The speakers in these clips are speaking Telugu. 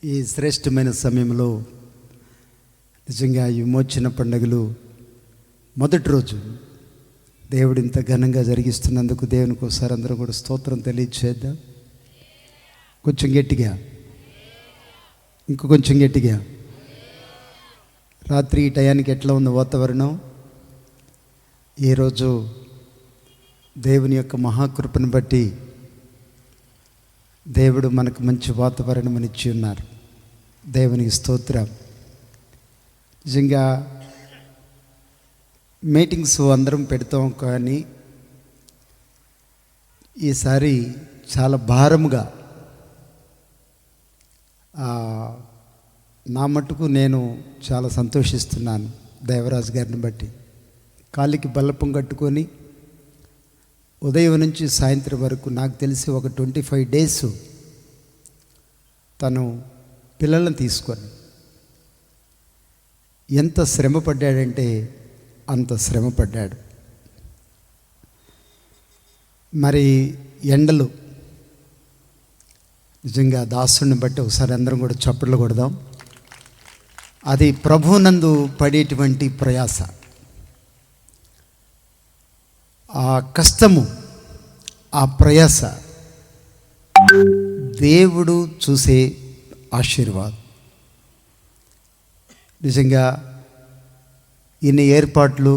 ఈ శ్రేష్టమైన సమయంలో నిజంగా ఈ విమోచన పండుగలు మొదటి రోజు దేవుడు ఇంత ఘనంగా జరిగిస్తున్నందుకు దేవునికి ఒకసారి అందరూ కూడా స్తోత్రం తెలియచేద్దాం. కొంచెం గట్టిగా, కొంచెం గట్టిగా. రాత్రి ఈ టయానికి ఎట్లా ఉంది వాతావరణం? ఈరోజు దేవుని యొక్క మహాకృపను బట్టి దేవుడు మనకు మంచి వాతావరణం ఇచ్చి ఉన్నారు. దేవునికి స్తోత్రం. నిజంగా మీటింగ్స్ అందరం పెడతాం, కానీ ఈసారి చాలా భారముగా నా మట్టుకు నేను చాలా సంతోషిస్తున్నాను. దేవరాజు గారిని బట్టి కాలికి బల్లపం కట్టుకొని ఉదయం నుంచి సాయంత్రం వరకు నాకు తెలిసి ఒక 25 days తను పిల్లలను తీసుకొని ఎంత శ్రమ పడ్డాడంటే అంత శ్రమ పడ్డాడు. మరి ఎండలు నిజంగా దాసుని బట్టి ఒకసారి అందరం కూడా చప్పట్లు కొడదాం. అది ప్రభువునందు పడేటువంటి ప్రయాస, ఆ కష్టము, ఆ ప్రయాస దేవుడు చూసే ఆశీర్వాదం. నిజంగా ఇన్ని ఏర్పాట్లు,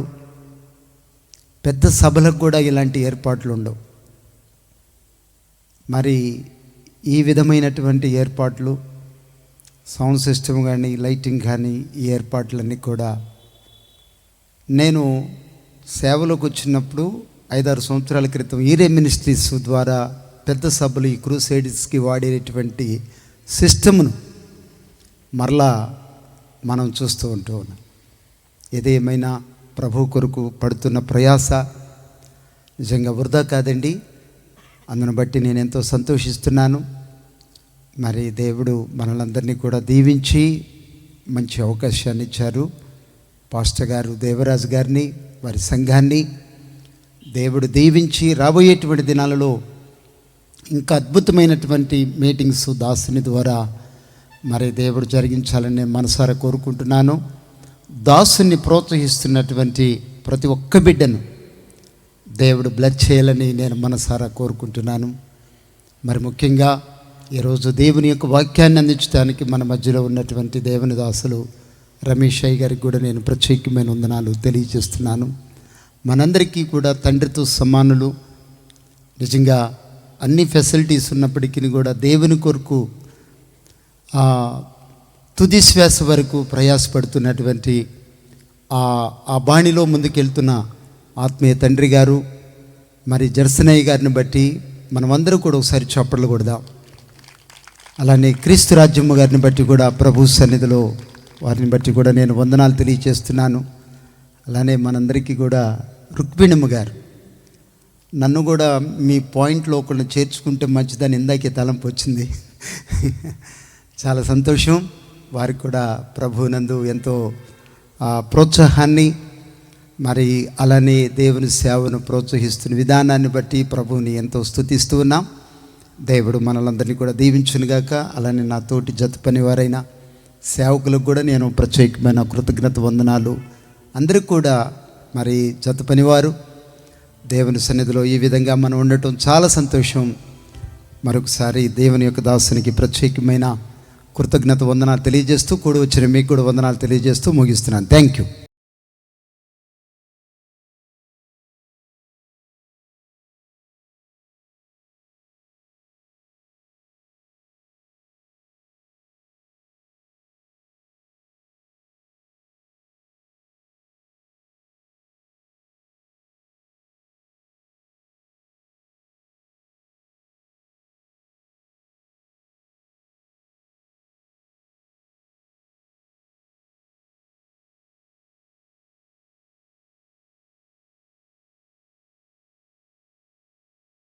పెద్ద సభలకు కూడా ఇలాంటి ఏర్పాట్లు ఉండవు. మరి ఈ విధమైనటువంటి ఏర్పాట్లు, సౌండ్ సిస్టమ్ కానీ, లైటింగ్ కానీ, ఈ ఏర్పాట్లన్నీ కూడా నేను సేవలోకి వచ్చినప్పుడు 5-6 సంవత్సరాల క్రితం ఈరే మినిస్ట్రీస్ ద్వారా పెద్ద సభలు, ఈ క్రూసైడ్స్కి వాడేటువంటి సిస్టమ్ను మరలా మనం చూస్తూ ఉంటూ ఉన్నాం. ఏదేమైనా ప్రభు కొరకు పడుతున్న ప్రయాస నిజంగా వృధా కాదండి. అందును బట్టి నేను ఎంతో సంతోషిస్తున్నాను. మరి దేవుడు మనలందరినీ కూడా దీవించి మంచి అవకాశాన్ని ఇచ్చారు. పాస్టర్ గారు దేవరాజు గారిని, వారి సంఘాన్ని దేవుడు దీవించి రాబోయేటువంటి దినాలలో ఇంకా అద్భుతమైనటువంటి మీటింగ్స్ దాసుని ద్వారా మరి దేవుడు జరిగించాలని నేను మనసారా కోరుకుంటున్నాను. దాసుని ప్రోత్సహిస్తున్నటువంటి ప్రతి ఒక్క బిడ్డను దేవుడు బ్లెస్ చేయాలని నేను మనసారా కోరుకుంటున్నాను. మరి ముఖ్యంగా ఈరోజు దేవుని యొక్క వాక్యాన్ని అందించడానికి మన మధ్యలో ఉన్నటువంటి దేవుని దాసులు రమేష్ అయ్య గారికి కూడా నేను ప్రత్యేకమైన వందనాలు తెలియజేస్తున్నాను. మనందరికీ కూడా తండ్రితో సమానులు. నిజంగా అన్ని ఫెసిలిటీస్ ఉన్నప్పటికీ కూడా దేవుని కొరకు తుది శ్వాస వరకు ప్రయాసపడుతున్నటువంటి ఆ బాణిలో ముందుకెళ్తున్న ఆత్మీయ తండ్రి గారు, మరి జర్సనయ్య గారిని బట్టి మనమందరూ కూడా ఒకసారి చప్పట్లు కొడదాం. అలానే క్రీస్తు రాజ్యమ్మ గారిని బట్టి కూడా ప్రభు సన్నిధిలో వారిని బట్టి కూడా నేను వందనాలు తెలియజేస్తున్నాను. అలానే మనందరికీ కూడా రుక్మిణమ్మ గారు, నన్ను కూడా మీ పాయింట్లో ఒకరిని చేర్చుకుంటే మంచిదని ఇందాకే తలంపు వచ్చింది. చాలా సంతోషం. వారికి కూడా ప్రభువునందు ఎంతో ప్రోత్సాహాన్ని, మరి అలానే దేవుని సేవను ప్రోత్సహిస్తున్న విధానాన్ని బట్టి ప్రభువుని ఎంతో స్తుతిస్తూ ఉన్నాం. దేవుడు మనలందరినీ కూడా దీవించునుగాక. అలానే నా తోటి జత పనివారైన సేవకులకు కూడా నేను ప్రత్యేకమైన కృతజ్ఞత వందనాలు. అందరికీ కూడా మరి జత పనివారు దేవుని సన్నిధిలో ఈ విధంగా మనం ఉండటం చాలా సంతోషం. మరొకసారి దేవుని యొక్క దాసునికి ప్రత్యేకమైన కృతజ్ఞత వందనాలు తెలియజేస్తూ, కూడి వచ్చిన మీకు కూడా వందనాలు తెలియజేస్తూ ముగిస్తున్నాను. Thank you.